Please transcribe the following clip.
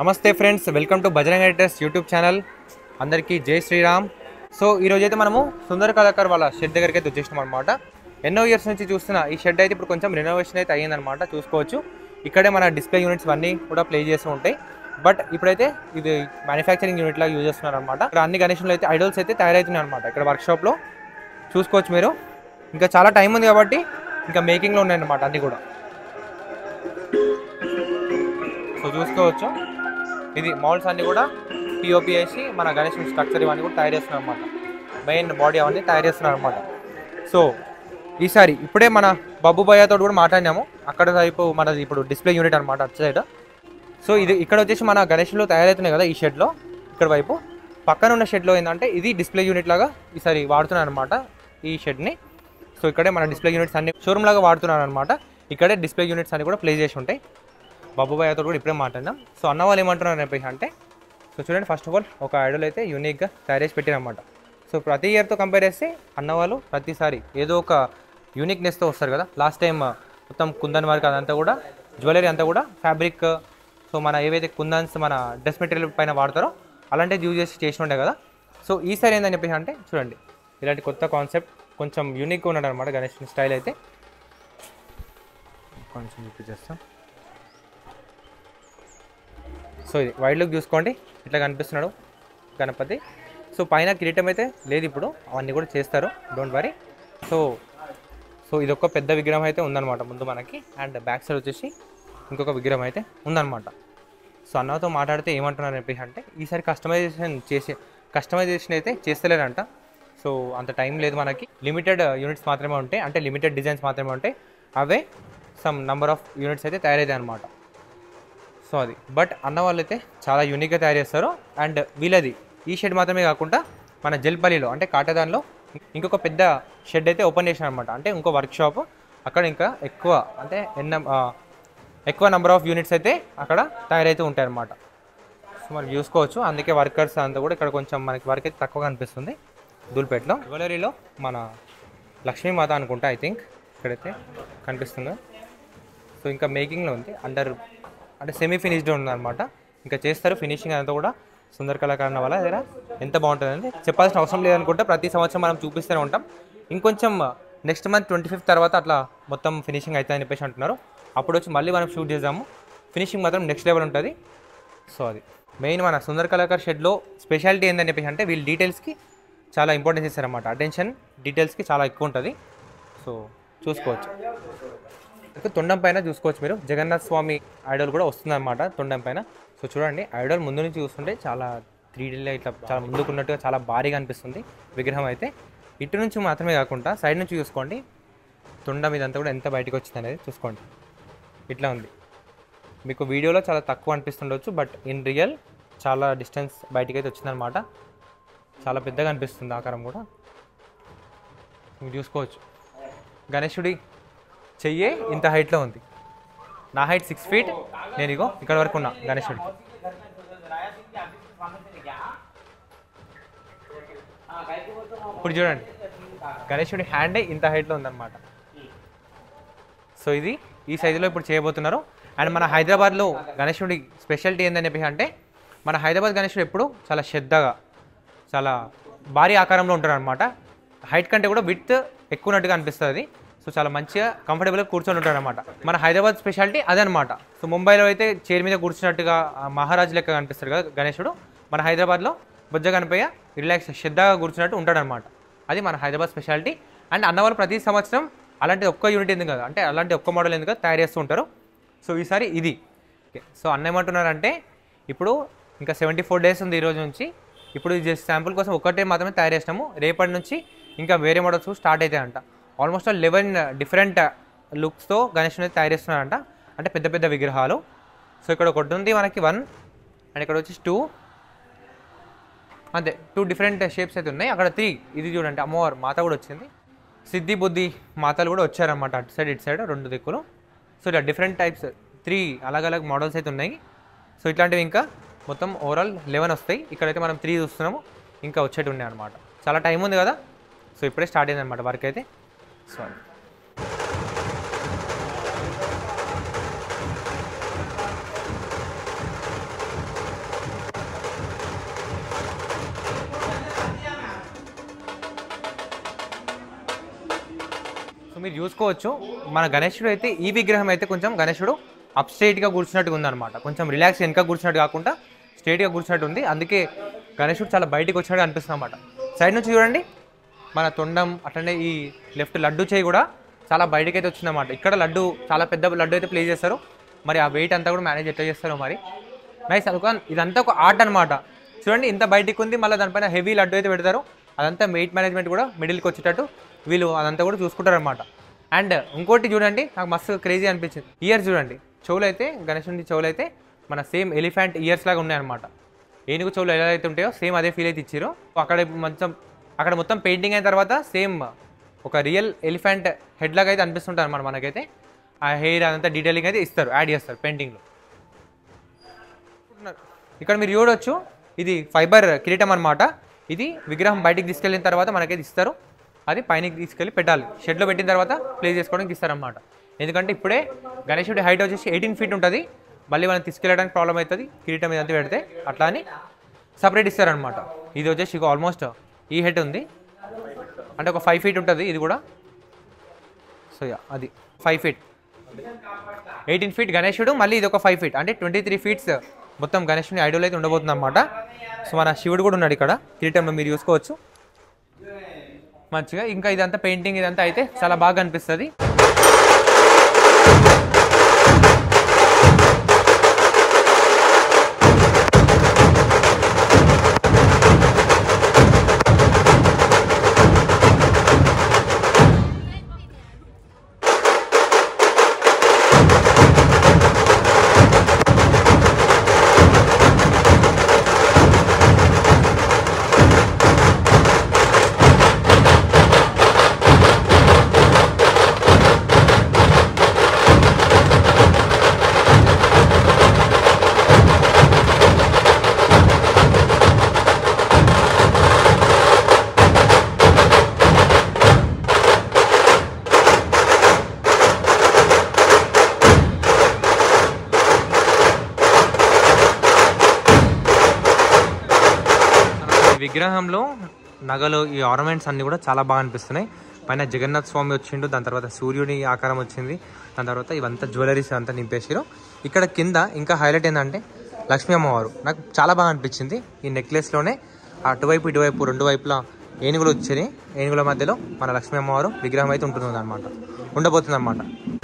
నమస్తే friends, welcome to Bajrang editors YouTube channel. అందరికీ జై శ్రీరామ్. సో ఈరోజు అయితే మనము సుందర కళాకార్ వాళ్ళ షెడ్ దగ్గరికి అయితే వచ్చేసినాం అనమాట. ఎన్నో ఇయర్స్ నుంచి చూస్తున్న ఈ షెడ్ అయితే ఇప్పుడు కొంచెం రెనోవేషన్ అయితే అయ్యిందనమాట. చూసుకోవచ్చు, ఇక్కడే మన డిస్ప్లే యూనిట్స్ అన్నీ కూడా ప్లే చేస్తూ ఉంటాయి. బట్ ఇప్పుడైతే ఇది మ్యానుఫ్యాక్చరింగ్ యూనిట్ లాగా యూజ్ చేస్తున్నారు అనమాట. ఇక్కడ అన్ని గణేషులు అయితే ఐడల్స్ అయితే తయారవుతున్నాయి అనమాట. ఇక్కడ వర్క్షాప్లో చూసుకోవచ్చు మీరు. ఇంకా చాలా టైం ఉంది కాబట్టి ఇంకా మేకింగ్లో ఉన్నాయన్నమాట అన్నీ కూడా. సో చూసుకోవచ్చు, ఇది మౌల్డ్స్ అన్నీ కూడా పిఓపి వేసి మన గణేష్ స్ట్రక్చర్ ఇవన్నీ కూడా తయారు చేస్తున్నారు అనమాట. మెయిన్ బాడీ అవన్నీ తయారు చేస్తున్నారు అనమాట. సో ఈసారి ఇప్పుడే మన బాబు భయ్యతో కూడా మాట్లాడినాము. అక్కడ వైపు మనది ఇప్పుడు డిస్ప్లే యూనిట్ అనమాట అటు సైడ్. సో ఇది ఇక్కడ వచ్చేసి మన గణేష్లో తయారవుతున్నాయి కదా ఈ షెడ్లో. ఇక్కడ వైపు పక్కన ఉన్న షెడ్లో ఏంటంటే ఇది డిస్ప్లే యూనిట్ లాగా ఈసారి వాడుతున్నారు అనమాట ఈ షెడ్ని. సో ఇక్కడే మన డిస్ప్లే యూనిట్స్ అన్ని షోరూమ్ లాగా వాడుతున్నారు అనమాట. ఇక్కడే డిస్ప్లే యూనిట్స్ అన్ని కూడా ప్లే చేసి ఉంటాయి. బాబు భయ్యతో కూడా ఇప్పుడే మాట్లాడినాం. సో అన్న వాళ్ళు ఏమంటున్నారు చెప్పేసి అంటే, సో చూడండి, ఫస్ట్ ఆఫ్ ఆల్ ఒక ఐడల్ అయితే యూనిక్గా తయారు చేసి పెట్టారన్నమాట. సో ప్రతి ఇయర్తో కంపేర్ చేస్తే అన్న వాళ్ళు ప్రతిసారి ఏదో ఒక యూనిక్నెస్తో వస్తారు కదా. లాస్ట్ టైం మొత్తం కుందన్ వర్క్ అదంతా కూడా జ్యువెలరీ అంతా కూడా ఫ్యాబ్రిక్, సో మన ఏవైతే కుందన్స్ మన డ్రెస్ మెటీరియల్ పైన వాడతారో అలాంటిది యూజ్ చేసి ఉండే కదా. సో ఈసారి ఏందని చెప్పేసి అంటే చూడండి, ఇలాంటి కొత్త కాన్సెప్ట్ కొంచెం యూనిక్గా ఉన్నాడు అనమాట గణేష్ స్టైల్ అయితే. కొంచెం చూపించేస్తాం. సో ఇది వైడ్ లుక్ చూసుకోండి, ఇట్లా కనిపిస్తున్నాడు గణపతి. సో పైన కిరీటం అయితే లేదు, ఇప్పుడు అవన్నీ కూడా చేస్తారు, డోంట్ వరీ. సో ఇది ఒక పెద్ద విగ్రహం అయితే ఉందన్నమాట ముందు మనకి. అండ్ బ్యాక్ సైడ్ వచ్చేసి ఇంకొక విగ్రహం అయితే ఉందన్నమాట. సో అన్నతో మాట్లాడితే ఏమంటున్నారు చెప్పేసి అంటే, ఈసారి కస్టమైజేషన్ అయితే చేస్తలేరంట. సో అంత టైం లేదు మనకి, లిమిటెడ్ యూనిట్స్ మాత్రమే ఉంటాయి, అంటే లిమిటెడ్ డిజైన్స్ మాత్రమే ఉంటాయి. అవే సమ్ నంబర్ ఆఫ్ యూనిట్స్ అయితే తయారవుతాయి అనమాట. సో అది బట్ అన్న వాళ్ళు అయితే చాలా యూనిక్గా తయారు చేస్తారు. అండ్ వీళ్ళది ఈ షెడ్ మాత్రమే కాకుండా మన జల్పల్లిలో అంటే కాటదాన్లో ఇంకొక పెద్ద షెడ్ అయితే ఓపెన్ చేశారు అనమాట. అంటే ఇంకో వర్క్షాప్, అక్కడ ఇంకా ఎక్కువ నెంబర్ ఆఫ్ యూనిట్స్ అయితే అక్కడ తయారైతే ఉంటాయి అన్నమాట. సో మనం చూసుకోవచ్చు, అందుకే వర్కర్స్ అంతా కూడా ఇక్కడ కొంచెం మనకి వర్క్ అయితే తక్కువగా అనిపిస్తుంది. ధూల్పేటలో జ్యువెలరీలో మన లక్ష్మీమాత అనుకుంటా, ఐ థింక్ ఇక్కడైతే కనిపిస్తుంది. సో ఇంకా మేకింగ్లో ఉంది, అంటే సెమీ ఫినిష్డ్ ఉందన్నమాట. ఇంకా చేస్తారు ఫినిషింగ్ అంతా కూడా సుందర కళాకారుల వల్ల దగ్గర ఎంత బాగుంటుందండి చెప్పాల్సిన అవసరం లేదనుకుంటే. ప్రతి సంవత్సరం మనం చూపిస్తూనే ఉంటాం. ఇంకొంచెం నెక్స్ట్ మంత్ 25th తర్వాత అట్లా మొత్తం ఫినిషింగ్ అవుతుందని చెప్పేసి అంటున్నారు. అప్పుడు వచ్చి మళ్ళీ మనం షూట్ చేద్దాము. ఫినిషింగ్ మాత్రం నెక్స్ట్ లెవెల్ ఉంటుంది. సో అది మెయిన్ మన సుందర కళాకార్ షెడ్లో స్పెషాలిటీ ఏందని చెప్పేసి అంటే, వీళ్ళు డీటెయిల్స్కి చాలా ఇంపార్టెన్స్ ఇస్తారన్నమాట. అటెన్షన్ డీటెయిల్స్కి చాలా ఎక్కువ ఉంటుంది. సో చూసుకోవచ్చు, తొండం పైన చూసుకోవచ్చు మీరు, జగన్నాథ స్వామి ఐడల్ కూడా వస్తుందన్నమాట తొండం పైన. సో చూడండి, ఐడల్ ముందు నుంచి చూస్తుంటే చాలా 3Dలో ఇట్లా చాలా ముందుకున్నట్టుగా చాలా భారీగా అనిపిస్తుంది విగ్రహం అయితే. ఇటు నుంచి మాత్రమే కాకుండా సైడ్ నుంచి చూసుకోండి, తొండం ఇదంతా కూడా ఎంత బయటకు వచ్చింది అనేది చూసుకోండి. ఇట్లా ఉంది. మీకు వీడియోలో చాలా తక్కువ అనిపిస్తుండొచ్చు, బట్ ఇన్ రియల్ చాలా డిస్టెన్స్ బయటికి అయితే వచ్చిందనమాట. చాలా పెద్దగా అనిపిస్తుంది ఆకారం కూడా. మీరు చూసుకోవచ్చు, గణేశుడి చెయ్యే ఇంత హైట్లో ఉంది. నా హైట్ 6 feet, నేను ఇగో ఇక్కడ వరకు ఉన్నా గణేశుడికి. ఇప్పుడు చూడండి, గణేశుడి హ్యాండే ఇంత హైట్లో ఉందన్నమాట. సో ఇది ఈ సైజులో ఇప్పుడు చేయబోతున్నారు. అండ్ మన హైదరాబాద్లో గణేశుడి స్పెషాలిటీ ఏందని చెప్పి అంటే, మన హైదరాబాద్ గణేశుడు ఎప్పుడు చాలా శ్రద్ధగా చాలా భారీ ఆకారంలో ఉంటారు అనమాట. హైట్ కంటే కూడా విడ్త్ ఎక్కువ ఉన్నట్టుగా అనిపిస్తుంది. సో చాలా మంచిగా కంఫర్టబుల్గా కూర్చొని ఉంటాడు అనమాట. మన హైదరాబాద్ స్పెషాలిటీ అదే అనమాట. సో ముంబైలో అయితే చైర్ మీద కూర్చున్నట్టుగా మహారాజు లెక్క కనిపిస్తాడు కదా గణేశుడు. మన హైదరాబాద్లో బొజ్జ కనిపోయా రిలాక్స్ శ్రద్ధగా కూర్చున్నట్టు ఉంటాడనమాట. అది మన హైదరాబాద్ స్పెషాలిటీ. అండ్ అన్నవాళ్ళు ప్రతి సంవత్సరం అలాంటి ఒక్క యూనిట్ ఎందుకు కదా, అంటే అలాంటి ఒక్క మోడల్ ఎందుకు తయారు చేస్తూ ఉంటారు. సో ఈసారి ఇది. సో అన్న ఏమంటున్నారంటే, ఇప్పుడు ఇంకా 74 days ఉంది ఈ రోజు నుంచి. ఇప్పుడు జస్ట్ శాంపుల్ కోసం ఒక్కటే మాత్రమే తయారు చేసినాము. రేపటి నుంచి ఇంకా వేరే మోడల్స్ స్టార్ట్ అవుతాయంట. ఆల్మోస్ట్ 11 డిఫరెంట్ లుక్స్తో గణేషుని తయారు చేస్తున్నారంట, అంటే పెద్ద పెద్ద విగ్రహాలు. సో ఇక్కడ ఒకటి ఉంది మనకి 1, అండ్ ఇక్కడ వచ్చేసి 2, అంతే 2 డిఫరెంట్ షేప్స్ అయితే ఉన్నాయి. అక్కడ 3, ఇది చూడండి అమ్మవారు మాత కూడా వచ్చింది. సిద్ధి బుద్ధి మాతలు కూడా వచ్చారన్నమాట, అటు సైడ్ ఇటు సైడ్ 2 దిక్కులు. సో ఇలా డిఫరెంట్ టైప్స్ 3 అలగ్ మోడల్స్ అయితే ఉన్నాయి. సో ఇట్లాంటివి ఇంకా మొత్తం ఓవరాల్ 11 వస్తాయి. ఇక్కడైతే మనం 3 చూస్తున్నాము, ఇంకా వచ్చేటి ఉన్నాయి అనమాట. చాలా టైం ఉంది కదా. సో ఇప్పుడే స్టార్ట్ అయింది అనమాట వర్క్ అయితే. సో మీరు చూసుకోవచ్చు మన గణేశుడు అయితే ఈ విగ్రహం అయితే కొంచెం గణేశుడు అప్ స్ట్రైట్గా కూర్చున్నట్టుగా ఉందన్నమాట. కొంచెం రిలాక్స్ వెనక కూర్చున్నట్టు కాకుండా స్ట్రైట్గా కూర్చున్నట్టు ఉంది. అందుకే గణేశుడు చాలా బయటికి వచ్చినట్టు అనిపిస్తుంది అన్నమాట. సైడ్ నుంచి చూడండి మన తొండం అట్లనే ఈ లెఫ్ట్ లడ్డు చేయి కూడా చాలా బయటకి అయితే వచ్చిందన్నమాట. ఇక్కడ లడ్డు చాలా పెద్ద లడ్డు అయితే ప్లే చేస్తారు. మరి ఆ వెయిట్ అంతా కూడా మేనేజ్ ఎట్లా చేస్తారో మరి. నైస్ అనుకోని ఇదంతా ఒక ఆర్ట్ అనమాట. చూడండి ఇంత బయటికి ఉంది, మళ్ళీ దానిపైన హెవీ లడ్డు అయితే పెడతారు. అదంతా వెయిట్ మేనేజ్మెంట్ కూడా మిడిల్కి వచ్చేటట్టు వీళ్ళు అదంతా కూడా చూసుకుంటారు అనమాట. అండ్ ఇంకోటి చూడండి నాకు మస్తు క్రేజీ అనిపించింది. ఇయర్స్ చూడండి, చెవులు అయితే గణేశుడి చెవులు అయితే మన సేమ్ ఎలిఫెంట్ ఇయర్స్ లాగా ఉన్నాయన్నమాట. ఏనుగు చెవులు ఎలా అయితే ఉంటాయో సేమ్ అదే ఫీల్ అయితే ఇచ్చారు. అక్కడ మొత్తం పెయింటింగ్ అయిన తర్వాత సేమ్ ఒక రియల్ ఎలిఫెంట్ హెడ్ లాగా అయితే అనిపిస్తుంటారు అనమాట. మనకైతే ఆ హెయిర్ అదంతా డీటెయిలింగ్ అయితే ఇస్తారు, యాడ్ చేస్తారు పెయింటింగ్లో. ఇక్కడ మీరు చూడవచ్చు ఇది ఫైబర్ కిరీటం అనమాట. ఇది విగ్రహం బయటికి తీసుకెళ్ళిన తర్వాత మనకైతే ఇస్తారు. అది పైనకి తీసుకెళ్ళి పెట్టాలి. షెడ్లో పెట్టిన తర్వాత ప్లేస్ చేసుకోవడానికి ఇస్తారనమాట. ఎందుకంటే ఇప్పుడే గణేశుడి హైట్ వచ్చేసి 18 feet ఉంటుంది. మళ్ళీ మనం తీసుకెళ్ళడానికి ప్రాబ్లం అవుతుంది కిరీటం మీద అంతా పెడితే. అట్లా అని సపరేట్ ఇస్తారనమాట. ఇది వచ్చేసి ఆల్మోస్ట్ ఈ హెడ్ ఉంది అంటే ఒక 5 feet ఉంటుంది ఇది కూడా. సో అది 5 feet, 18 feet గణేశుడు, మళ్ళీ ఇది ఒక 5 feet అంటే 23 feet మొత్తం గణేశుని ఐడల్ అయితే ఉండబోతుంది అనమాట. సో మన శివుడు కూడా ఉన్నాడు ఇక్కడ కిరీటంలో మీరు చూసుకోవచ్చు మంచిగా. ఇంకా ఇదంతా పెయింటింగ్ ఇదంతా అయితే చాలా బాగా అనిపిస్తుంది. విగ్రహంలో నగలు ఈ ఆర్నమెంట్స్ అన్నీ కూడా చాలా బాగా అనిపిస్తున్నాయి. పైన జగన్నాథ్ స్వామి వచ్చిండు, దాని తర్వాత సూర్యుని ఆకారం వచ్చింది, దాని తర్వాత ఇవంతా జ్యువెలరీస్ అంతా నింపేసారు. ఇక్కడ కింద ఇంకా హైలైట్ ఏంటంటే లక్ష్మీ అమ్మవారు నాకు చాలా బాగా అనిపించింది. ఈ నెక్లెస్లోనే అటువైపు ఇటువైపు రెండు వైపులా ఏనుగులు వచ్చాయి. ఏనుగుల మధ్యలో మన లక్ష్మీ అమ్మవారు విగ్రహం అయితే ఉండబోతుంది అనమాట.